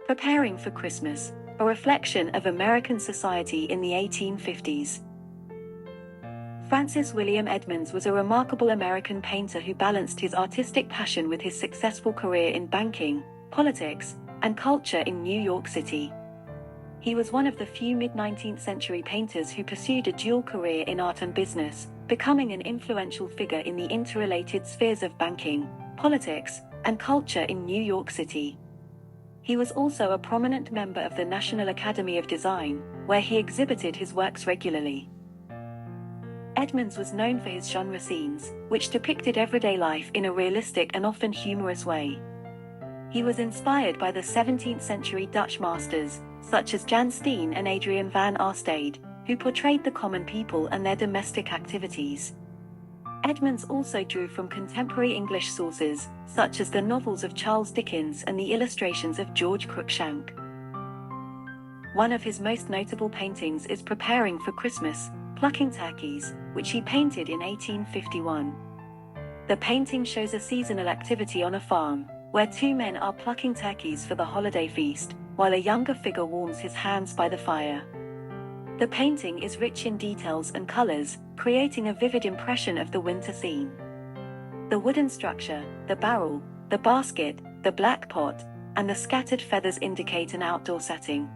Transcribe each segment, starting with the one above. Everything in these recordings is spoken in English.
Preparing for Christmas, a reflection of American society in the 1850s. Francis William Edmonds was a remarkable American painter who balanced his artistic passion with his successful career in banking, politics, and culture in New York City. He was one of the few mid-19th century painters who pursued a dual career in art and business, becoming an influential figure in the interrelated spheres of banking, politics, and culture in New York City. He was also a prominent member of the National Academy of Design, where he exhibited his works regularly. Edmonds was known for his genre scenes, which depicted everyday life in a realistic and often humorous way. He was inspired by the 17th-century Dutch masters, such as Jan Steen and Adrian van Aastade, who portrayed the common people and their domestic activities. Edmonds also drew from contemporary English sources, such as the novels of Charles Dickens and the illustrations of George Cruikshank. One of his most notable paintings is Preparing for Christmas, Plucking Turkeys, which he painted in 1851. The painting shows a seasonal activity on a farm, where two men are plucking turkeys for the holiday feast, while a younger figure warms his hands by the fire. The painting is rich in details and colors, creating a vivid impression of the winter scene. The wooden structure, the barrel, the basket, the black pot, and the scattered feathers indicate an outdoor setting.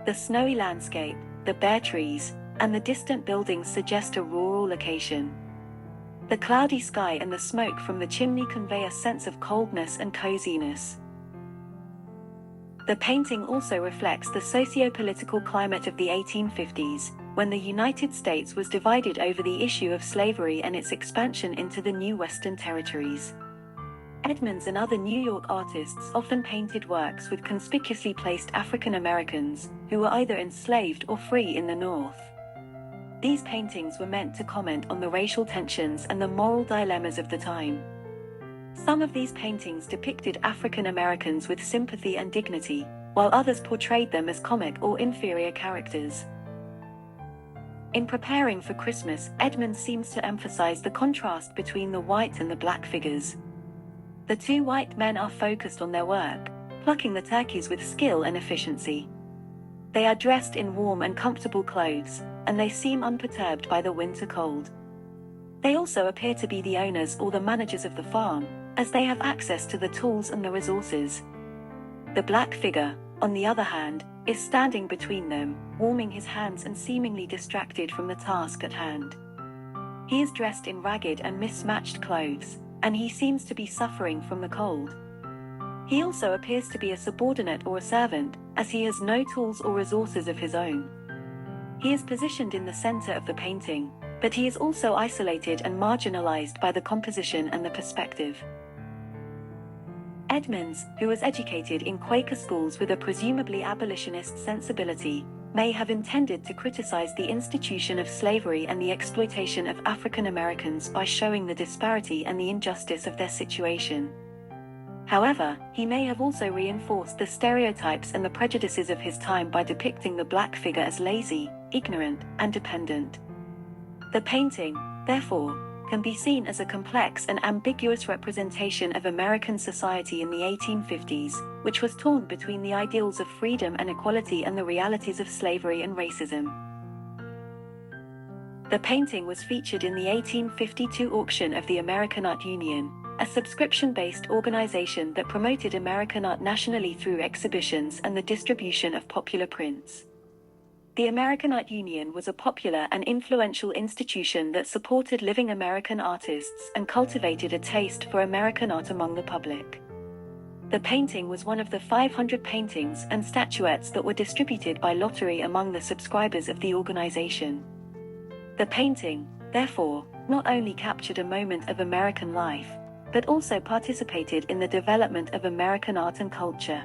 The snowy landscape, the bare trees, and the distant buildings suggest a rural location. The cloudy sky and the smoke from the chimney convey a sense of coldness and coziness. The painting also reflects the socio-political climate of the 1850s, when the United States was divided over the issue of slavery and its expansion into the new Western territories. Edmonds and other New York artists often painted works with conspicuously placed African Americans, who were either enslaved or free in the North. These paintings were meant to comment on the racial tensions and the moral dilemmas of the time. Some of these paintings depicted African Americans with sympathy and dignity, while others portrayed them as comic or inferior characters. In Preparing for Christmas, Edmonds seems to emphasize the contrast between the white and the black figures. The two white men are focused on their work, plucking the turkeys with skill and efficiency. They are dressed in warm and comfortable clothes, and they seem unperturbed by the winter cold. They also appear to be the owners or the managers of the farm, as they have access to the tools and the resources. The black figure, on the other hand, is standing between them, warming his hands and seemingly distracted from the task at hand. He is dressed in ragged and mismatched clothes, and he seems to be suffering from the cold. He also appears to be a subordinate or a servant, as he has no tools or resources of his own. He is positioned in the center of the painting, but he is also isolated and marginalized by the composition and the perspective. Edmonds, who was educated in Quaker schools with a presumably abolitionist sensibility, may have intended to criticize the institution of slavery and the exploitation of African Americans by showing the disparity and the injustice of their situation. However, he may have also reinforced the stereotypes and the prejudices of his time by depicting the black figure as lazy, ignorant, and dependent. The painting, therefore, can be seen as a complex and ambiguous representation of American society in the 1850s, which was torn between the ideals of freedom and equality and the realities of slavery and racism. The painting was featured in the 1852 auction of the American Art Union, a subscription-based organization that promoted American art nationally through exhibitions and the distribution of popular prints. The American Art Union was a popular and influential institution that supported living American artists and cultivated a taste for American art among the public. The painting was one of the 500 paintings and statuettes that were distributed by lottery among the subscribers of the organization. The painting, therefore, not only captured a moment of American life, but also participated in the development of American art and culture.